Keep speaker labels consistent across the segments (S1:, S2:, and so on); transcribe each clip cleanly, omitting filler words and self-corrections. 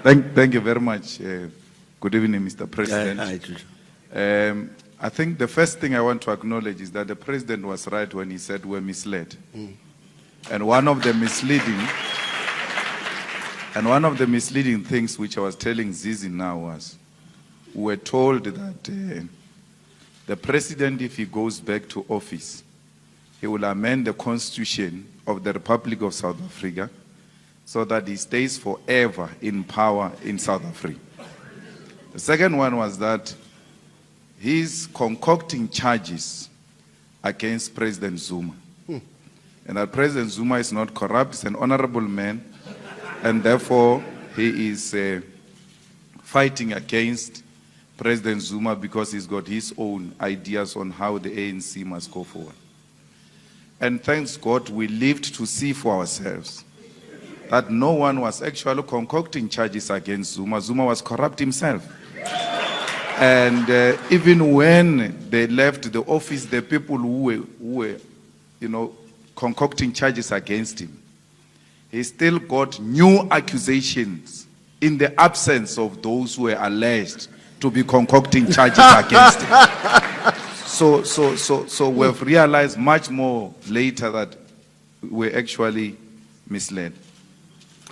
S1: Thank you very much. Good evening, Mr. President. I think the first thing I want to acknowledge is that the President was right when he said we're misled. And one of the misleading things which I was telling Zizi now was, we were told that the President, if he goes back to office, he will amend the Constitution of the Republic of South Africa so that he stays forever in power in South Africa. The second one was that he's concocting charges against President Zuma. And that President Zuma is not corrupt, he's an honorable man, and therefore he is fighting against President Zuma because he's got his own ideas on how the ANC must go forward. And thanks God, we lived to see for ourselves that no one was actually concocting charges against Zuma. Zuma was corrupt himself. And even when they left the office, the people who were concocting charges against him, he still got new accusations in the absence of those who were alleged to be concocting charges against him. So we've realized much more later that we're actually misled.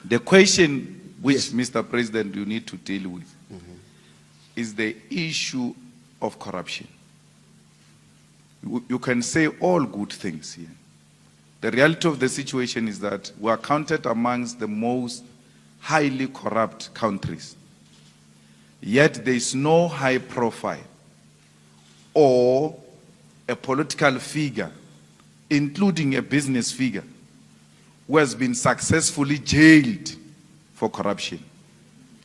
S1: The question which, Mr. President, you need to deal with is the issue of corruption. You can say all good things here. The reality of the situation is that we are counted amongst the most highly corrupt countries. Yet there is no high profile or a political figure, including a business figure, who has been successfully jailed for corruption.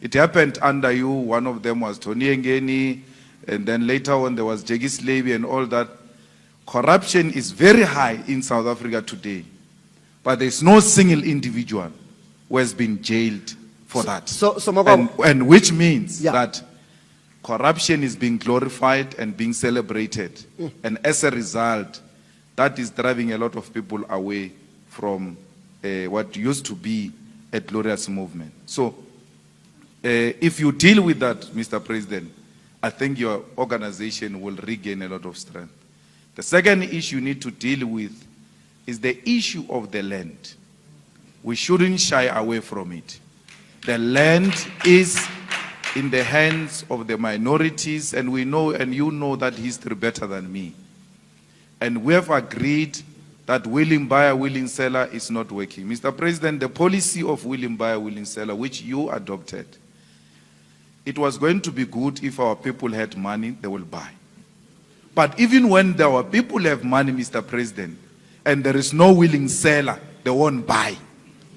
S1: It happened under you. One of them was Tony Ngeni, and then later on there was Jegis Levy and all that. Corruption is very high in South Africa today, but there's no single individual who has been jailed for that. And which means that corruption is being glorified and being celebrated. And as a result, that is driving a lot of people away from what used to be a glorious movement. So if you deal with that, Mr. President, I think your organization will regain a lot of strength. The second issue you need to deal with is the issue of the land. We shouldn't shy away from it. The land is in the hands of the minorities, and we know, and you know that history better than me. And we have agreed that willing buyer, willing seller is not working. Mr. President, the policy of willing buyer, willing seller, which you adopted, it was going to be good if our people had money, they will buy. But even when our people have money, Mr. President, and there is no willing seller, they won't buy.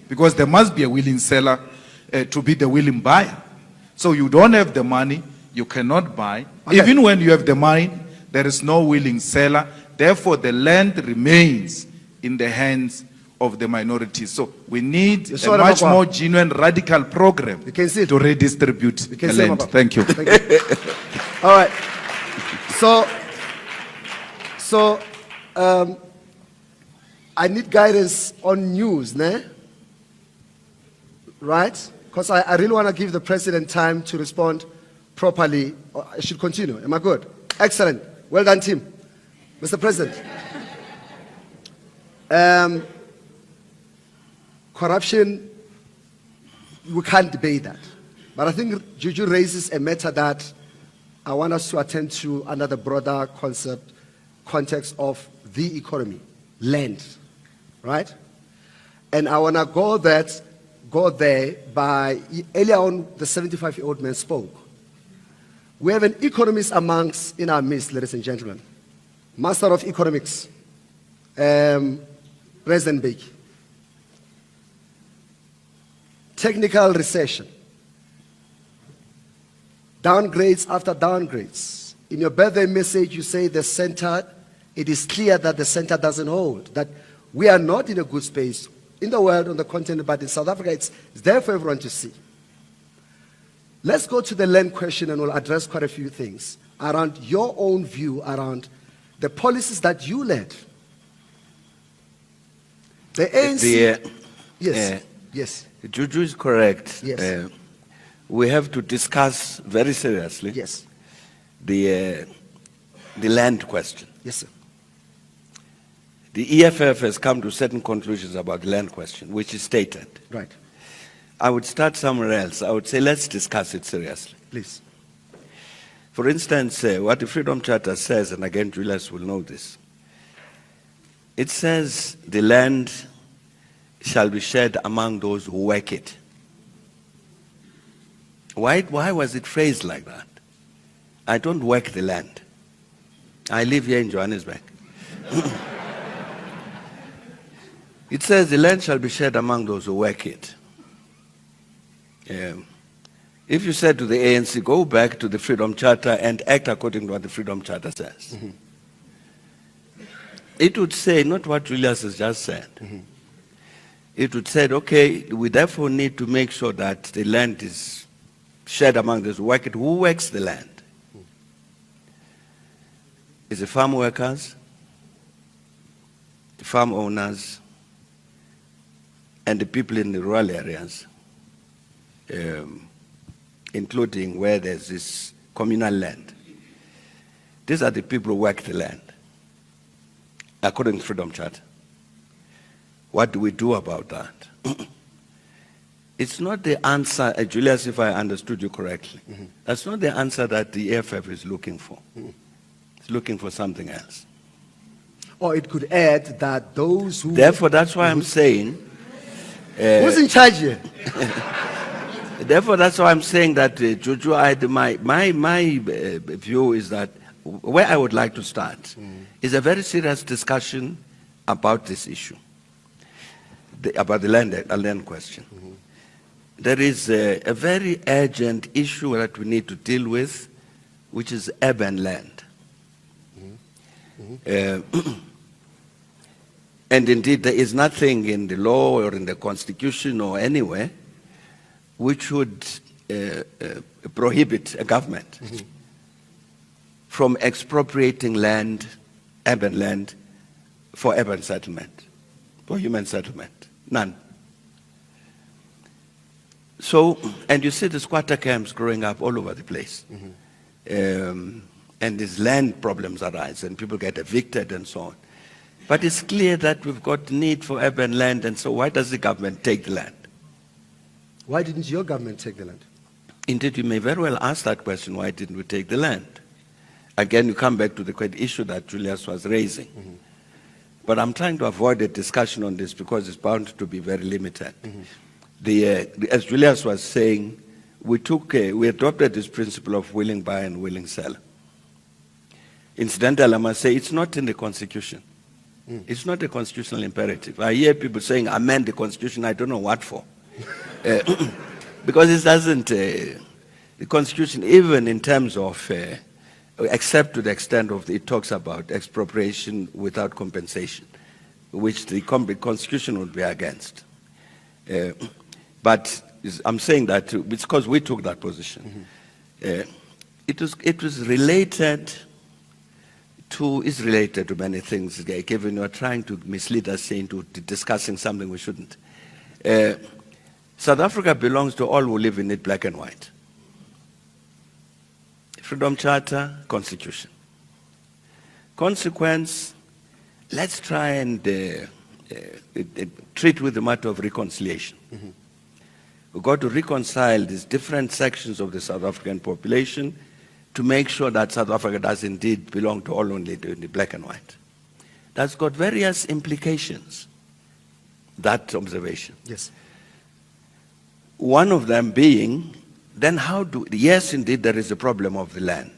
S1: Because there must be a willing seller to be the willing buyer. So you don't have the money, you cannot buy. Okay. Even when you have the money, there is no willing seller. Therefore, the land remains in the hands of the minorities. So we need a much more genuine, radical program to redistribute the land. Thank you.
S2: Thank you. All right. So I need guidance on news, né? Right? Because I really want to give the President time to respond properly. I should continue. Am I good? Excellent. Well done, team. Mr. President. Corruption, we can't debate that. But I think Juju raises a matter that I want us to attend to under the broader context of the economy, land, right? And I want to go there by, earlier on, the 75-year-old man spoke. We have an economist in our midst, ladies and gentlemen. Master of Economics, President Mbeki. Technical recession. Downgrades after downgrades. In your birthday message, you say the center, it is clear that the center doesn't hold, that we are not in a good space in the world, on the continent, but in South Africa, it's there for everyone to see. Let's go to the land question, and we'll address quite a few things around your own view around the policies that you led. The ANC, yes.
S3: Juju is correct.
S2: Yes.
S3: We have to discuss very seriously
S2: Yes.
S3: the land question.
S2: Yes, sir.
S3: The EFF has come to certain conclusions about the land question, which is stated.
S2: Right.
S3: I would start somewhere else. I would say let's discuss it seriously.
S2: Please.
S3: For instance, what the Freedom Charter says, and again Julius will know this, it says the land shall be shared among those who work it. Why was it phrased like that? I don't work the land. I live here in Johannesburg. It says the land shall be shared among those who work it. If you said to the ANC, go back to the Freedom Charter and act according to what the Freedom Charter says, it would say, not what Julius has just said, it would say, okay, we therefore need to make sure that the land is shared among those who work it. Who works the land? Is the farm workers, the farm owners, and the people in the rural areas, including where there's this communal land. These are the people who work the land, according to Freedom Charter. What do we do about that? It's not the answer, Julius, if I understood you correctly, that's not the answer that the EFF is looking for. It's looking for something else.
S2: Or it could add that those who...
S3: Therefore, that's why I'm saying...
S2: Who's in charge here?
S3: Therefore, that's why I'm saying that, Juju, my view is that where I would like to start is a very serious discussion about this issue, about the land question. There is a very urgent issue that we need to deal with, which is urban land. And indeed, there is nothing in the law or in the Constitution or anywhere which would prohibit a government from expropriating land, urban land, for urban settlement, for human settlement. None. So, and you see the squatter camps growing up all over the place. And these land problems arise and people get evicted and so on. But it's clear that we've got need for urban land, and so why does the government take the land?
S2: Why didn't your government take the land?
S3: Indeed, you may very well ask that question, why didn't we take the land? Again, you come back to the issue that Julius was raising. But I'm trying to avoid a discussion on this because it's bound to be very limited. As Julius was saying, we adopted this principle of willing buyer and willing seller. Incidentally, I must say, it's not in the Constitution. It's not a constitutional imperative. I hear people saying, amend the Constitution, I don't know what for. Because it doesn't, the Constitution, even in terms of, except to the extent of, it talks about expropriation without compensation, which the Constitution would be against. But I'm saying that it's because we took that position. It was related is related to many things, given you are trying to mislead us into discussing something we shouldn't. South Africa belongs to all who live in it, black and white. Freedom Charter, Constitution. Consequence, let's try and treat with the matter of reconciliation. We've got to reconcile these different sections of the South African population to make sure that South Africa does indeed belong to all only in the black and white. That's got various implications, that observation.
S2: Yes.
S3: One of them being, then yes, indeed, there is a problem of the land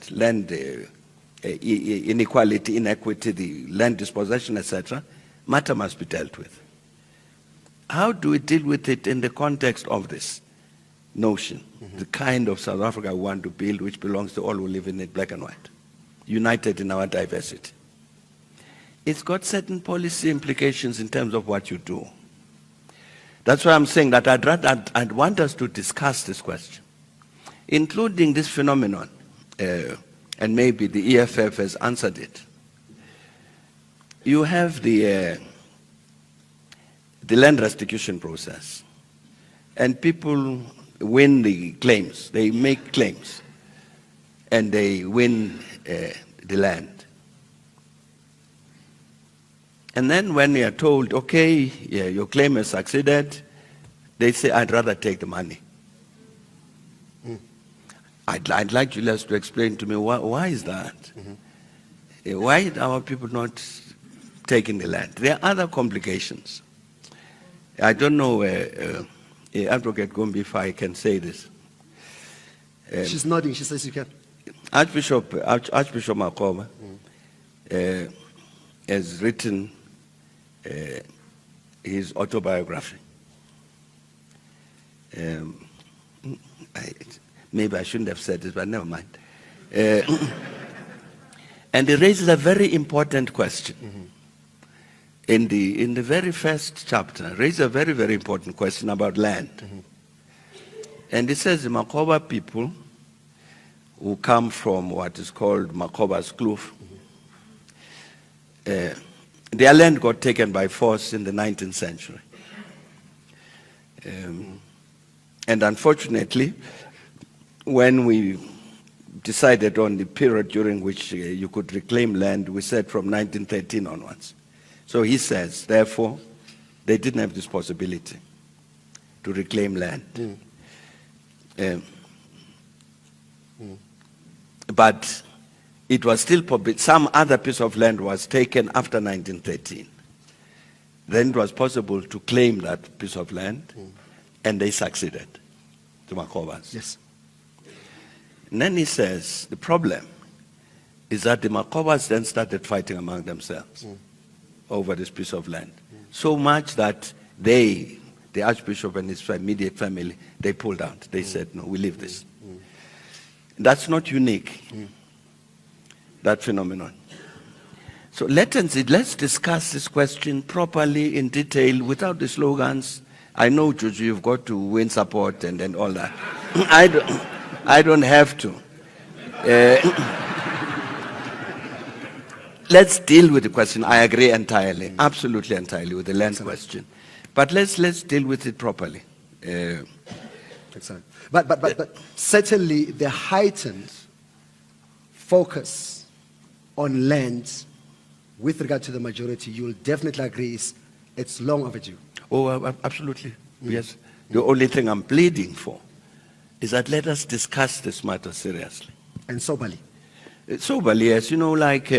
S3: inequality, inequity, the land dispossession, etc. Matter must be dealt with. How do we deal with it in the context of this notion, the kind of South Africa we want to build, which belongs to all who live in it, black and white, united in our diversity? It's got certain policy implications in terms of what you do. That's why I'm saying that I'd want us to discuss this question, including this phenomenon, and maybe the EFF has answered it. You have the land restitution process. and people win the claims. They make claims, and they win the land. And then when they are told, okay, yeah, your claim has succeeded, they say, I'd rather take the money. I'd like Julius to explain to me why is that? Why are our people not taking the land? There are other complications. I don't know, Advocate Gombi, if I can say this.
S2: She's nodding. She says you can.
S3: Archbishop Makoma has written his autobiography. Maybe I shouldn't have said this, but never mind. And he raises a very important question. In the very first chapter, raises a very, very important question about land. And it says the Makoba people who come from what is called Makoba's Kloof, their land got taken by force in the 19th century. And unfortunately, when we decided on the period during which you could reclaim land, we said from 1913 onwards. So he says, therefore, they didn't have this possibility to reclaim land. But it was still, some other piece of land was taken after 1913. Then it was possible to claim that piece of land, and they succeeded, the Makobas.
S2: Yes.
S3: And then he says, the problem is that the Makobas then started fighting among themselves over this piece of land. So much that they, the Archbishop and his immediate family, they pulled out. They said, no, we leave this. That's not unique, that phenomenon. So let's discuss this question properly, in detail, without the slogans. I know, Juju, you've got to win support and all that. I don't have to. Let's deal with the question. I agree entirely, absolutely entirely with the land question. But let's deal with it properly.
S2: Excellent. But certainly the heightened focus on land with regard to the majority, you'll definitely agree it's long overdue.
S3: Oh, absolutely. Yes. The only thing I'm pleading for is that let us discuss this matter seriously.
S2: And soberly.
S3: Soberly, yes. You know, like,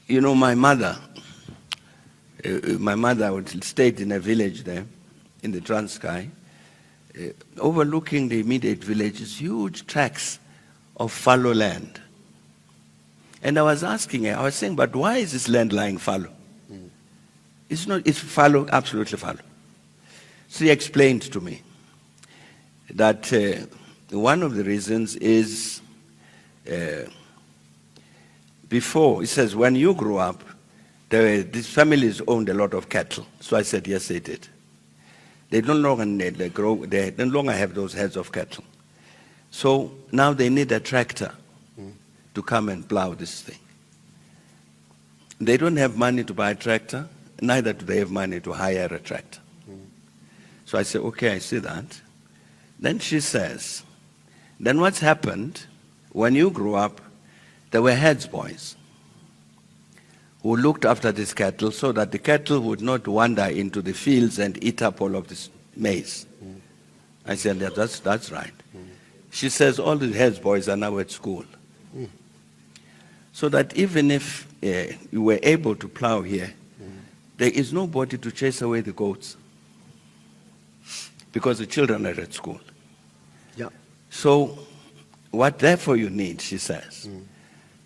S3: you know, my mother stayed in a village there in the Transkei, overlooking the immediate villages, huge tracts of fallow land. And I was asking her, I was saying, but why is this land lying fallow? It's fallow, absolutely fallow. She explained to me that one of the reasons is before, it says, when you grew up, these families owned a lot of cattle. So I said, yes, they did. They no longer have those heads of cattle. So now they need a tractor to come and plow this thing. They don't have money to buy a tractor, neither do they have money to hire a tractor. So I said, okay, I see that. Then she says, then what's happened, when you grew up, there were heads boys who looked after this cattle so that the cattle would not wander into the fields and eat up all of this maize. I said, yeah, that's right. She says, all the heads boys are now at school. So that even if you were able to plow here, there is nobody to chase away the goats because the children are at school.
S2: Yeah.
S3: So what therefore you need, she says,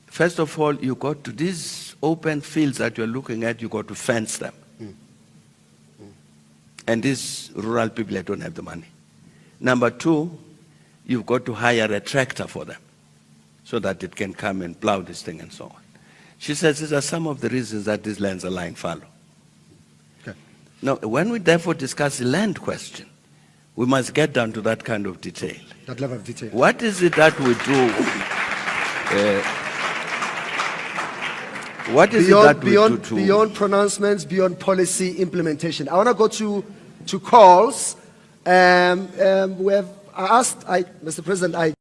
S3: first of all, you got to these open fields that you're looking at, you got to fence them. And these rural people, they don't have the money. Number two, you've got to hire a tractor for them so that it can come and plow this thing and so on. She says these are some of the reasons that these lands are lying fallow.
S2: Okay.
S3: Now, when we therefore discuss the land question, we must get down to that kind of detail.
S2: That level of detail.
S3: What is it that we do? What is it that we do to...
S2: Beyond pronouncements, beyond policy implementation. I want to go to to calls. We have asked, Mr. President,